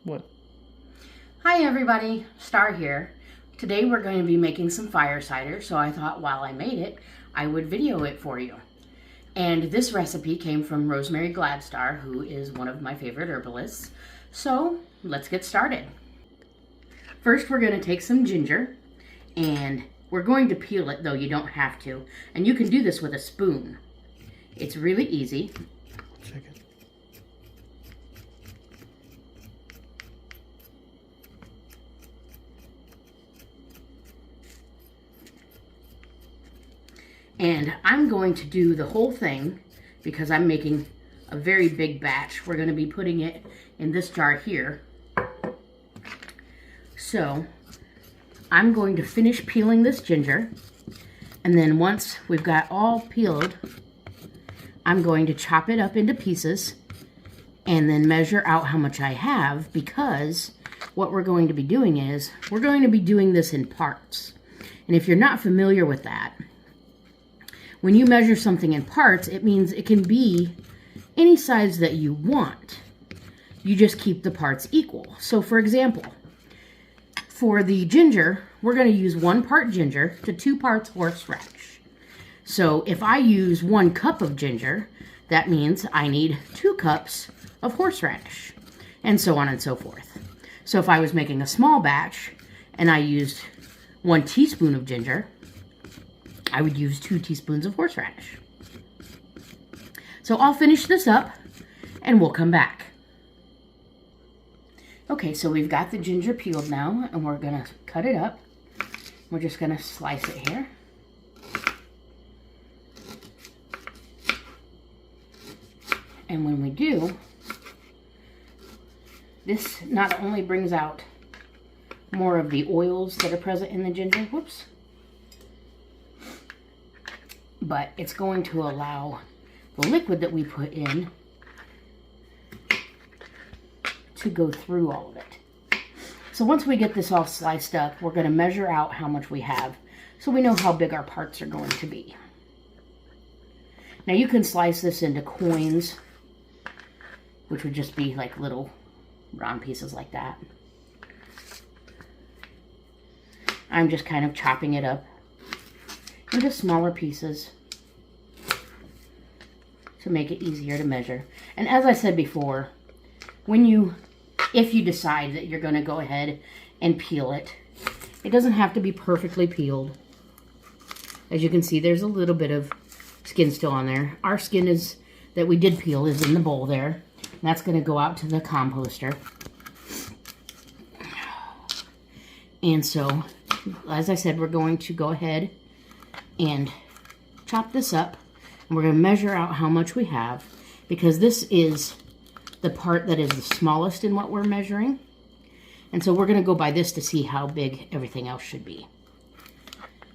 What? Hi everybody, Star here. Today we're going to be making some fire cider, so I thought while I made it, I would video it for you. And this recipe came from Rosemary Gladstar, who is one of my favorite herbalists. So let's get started. First we're going to take some ginger, and we're going to peel it, though you don't have to. And you can do this with a spoon. It's really easy. Check it. And I'm going to do the whole thing because I'm making a very big batch. We're going to be putting it in this jar here. So I'm going to finish peeling this ginger, and then once we've got all peeled, I'm going to chop it up into pieces and then measure out how much I have, because what we're going to be doing is we're going to be doing this in parts. And if you're not familiar with that, when you measure something in parts, it means it can be any size that you want. You just keep the parts equal. So for example, for the ginger, we're going to use 1 part ginger to 2 parts horseradish. So if I use 1 cup of ginger, that means I need 2 cups of horseradish, and so on and so forth. So if I was making a small batch and I used 1 teaspoon of ginger, I would use 2 teaspoons of horseradish. So I'll finish this up and we'll come back. Okay, so we've got the ginger peeled now, and we're gonna cut it up. We're just gonna slice it here. And when we do, this not only brings out more of the oils that are present in the ginger, whoops, but it's going to allow the liquid that we put in to go through all of it. So once we get this all sliced up, we're going to measure out how much we have so we know how big our parts are going to be. Now you can slice this into coins, which would just be like little round pieces like that. I'm just kind of chopping it up into smaller pieces to make it easier to measure. And as I said before, if you decide that you're going to go ahead and peel it, it doesn't have to be perfectly peeled. As you can see, there's a little bit of skin still on there. Our skin that we did peel is in the bowl there. And that's going to go out to the composter. And so, as I said, we're going to go ahead and chop this up, and we're going to measure out how much we have, because this is the part that is the smallest in what we're measuring. And so we're going to go by this to see how big everything else should be.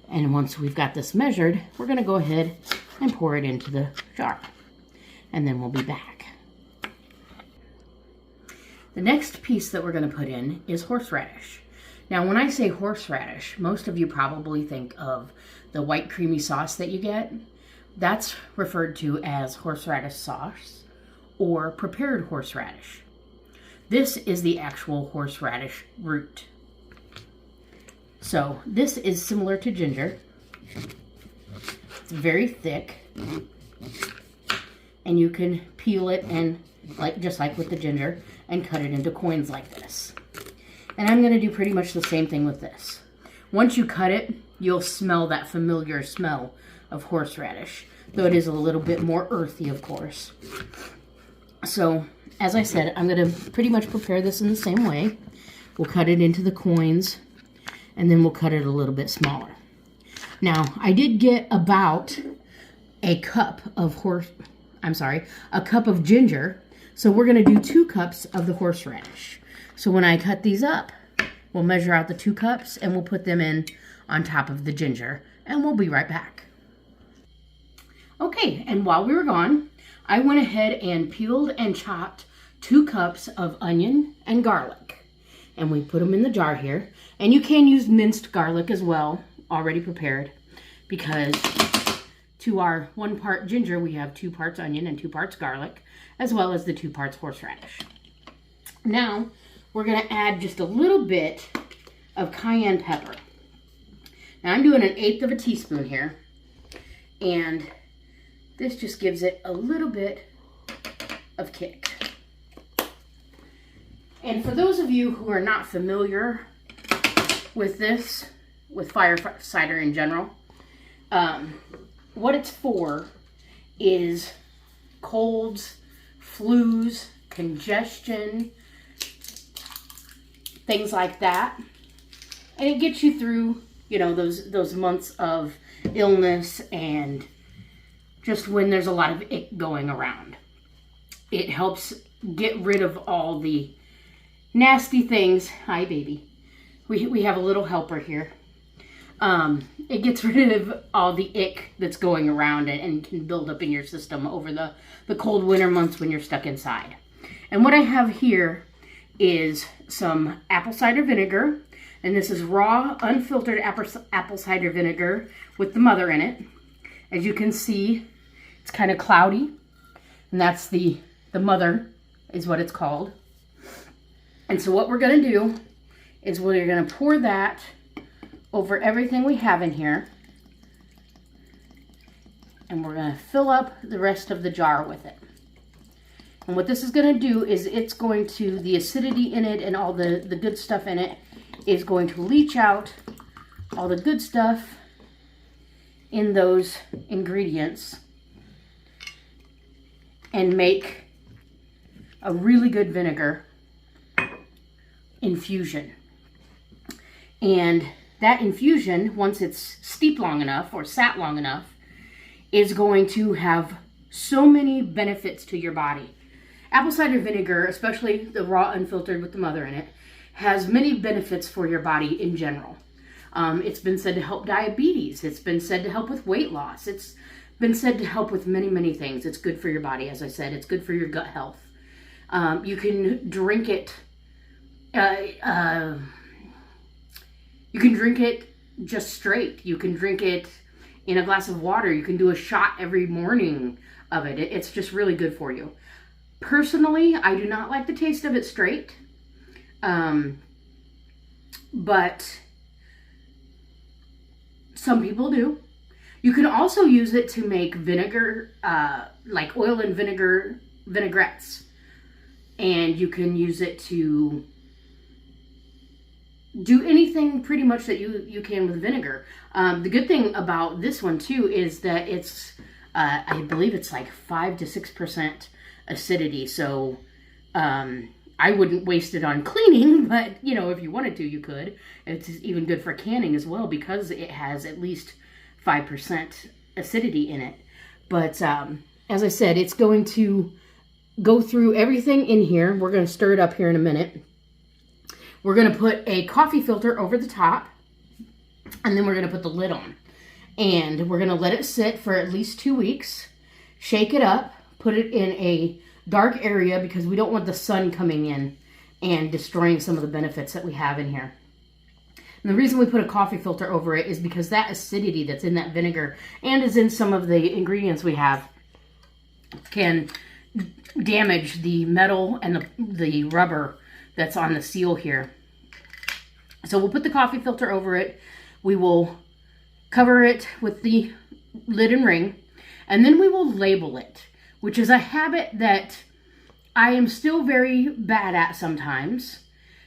And once we've got this measured, we're going to go ahead and pour it into the jar, and then we'll be back. The next piece that we're going to put in is horseradish. Now, when I say horseradish, most of you probably think of the white creamy sauce that you get. That's referred to as horseradish sauce or prepared horseradish. This is the actual horseradish root. So this is similar to ginger. It's very thick, and you can peel it and just like with the ginger and cut it into coins like this. And I'm going to do pretty much the same thing with this. Once you cut it, you'll smell that familiar smell of horseradish, though it is a little bit more earthy, of course. So, as I said, I'm going to pretty much prepare this in the same way. We'll cut it into the coins, and then we'll cut it a little bit smaller. Now, I did get about a cup of ginger, so we're going to do 2 cups of the horseradish. So when I cut these up, we'll measure out the 2 cups and we'll put them in on top of the ginger, and we'll be right back. Okay, and while we were gone, I went ahead and peeled and chopped 2 cups of onion and garlic, and we put them in the jar here. And you can use minced garlic as well, already prepared, because to our 1 part ginger, we have 2 parts onion and 2 parts garlic, as well as the 2 parts horseradish. Now, we're going to add just a little bit of cayenne pepper. Now I'm doing 1/8 teaspoon here, and this just gives it a little bit of kick. And for those of you who are not familiar with this, with fire cider in general, what it's for is colds, flus, congestion, things like that. And it gets you through, you know, those months of illness and just when there's a lot of ick going around. It helps get rid of all the nasty things. Hi, baby. We have a little helper here. It gets rid of all the ick that's going around and can build up in your system over the cold winter months when you're stuck inside. And what I have here is some apple cider vinegar. And this is raw, unfiltered apple cider vinegar with the mother in it. As you can see, it's kind of cloudy. And that's the mother is what it's called. And so what we're going to do is we're going to pour that over everything we have in here. And we're going to fill up the rest of the jar with it. And what this is going to do is it's going to, the acidity in it and all the good stuff in it is going to leach out all the good stuff in those ingredients and make a really good vinegar infusion. And that infusion, once it's steeped long enough or sat long enough, is going to have so many benefits to your body. Apple cider vinegar, especially the raw unfiltered with the mother in it, has many benefits for your body in general. It's been said to help diabetes. It's been said to help with weight loss. It's been said to help with many, many things. It's good for your body, as I said. It's good for your gut health. You can drink it. You can drink it just straight. You can drink it in a glass of water. You can do a shot every morning of it. It's just really good for you. Personally, I do not like the taste of it straight. But some people do. You can also use it to make vinegar, like oil and vinegar vinaigrettes. And you can use it to do anything pretty much that you can with vinegar. The good thing about this one too is that it's, I believe it's like 5 to 6% acidity. So, I wouldn't waste it on cleaning, but, you know, if you wanted to, you could. It's even good for canning as well because it has at least 5% acidity in it. But as I said, it's going to go through everything in here. We're going to stir it up here in a minute. We're going to put a coffee filter over the top, and then we're going to put the lid on. And we're going to let it sit for at least 2 weeks, shake it up, put it in a dark area because we don't want the sun coming in and destroying some of the benefits that we have in here. And the reason we put a coffee filter over it is because that acidity that's in that vinegar and is in some of the ingredients we have can damage the metal and the rubber that's on the seal here. So we'll put the coffee filter over it. We will cover it with the lid and ring, and then we will label it, which is a habit that I am still very bad at sometimes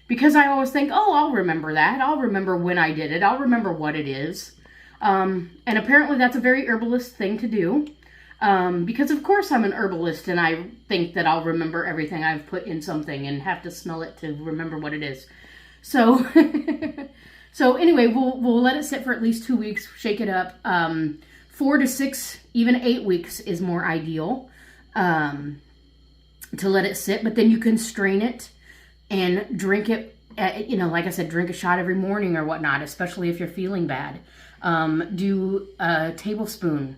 because I always think, oh, I'll remember that. I'll remember when I did it. I'll remember what it is. And apparently that's a very herbalist thing to do because, of course, I'm an herbalist and I think that I'll remember everything I've put in something and have to smell it to remember what it is. So, so anyway, we'll let it sit for at least 2 weeks, shake it up. 4 to 6, even 8 weeks is more ideal. To let it sit, but then you can strain it and drink it, you know, like I said, drink a shot every morning or whatnot, especially if you're feeling bad. Do a tablespoon.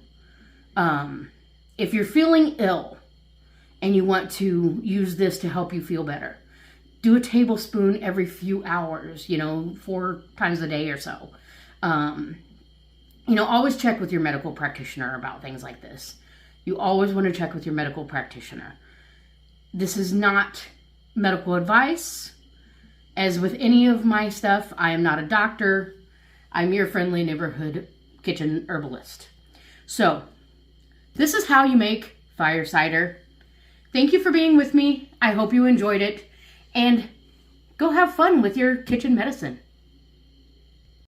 If you're feeling ill and you want to use this to help you feel better, do a tablespoon every few hours, you know, 4 times a day or so. You know, always check with your medical practitioner about things like this. You always want to check with your medical practitioner. This is not medical advice. As with any of my stuff, I am not a doctor. I'm your friendly neighborhood kitchen herbalist. So, this is how you make fire cider. Thank you for being with me. I hope you enjoyed it. And go have fun with your kitchen medicine.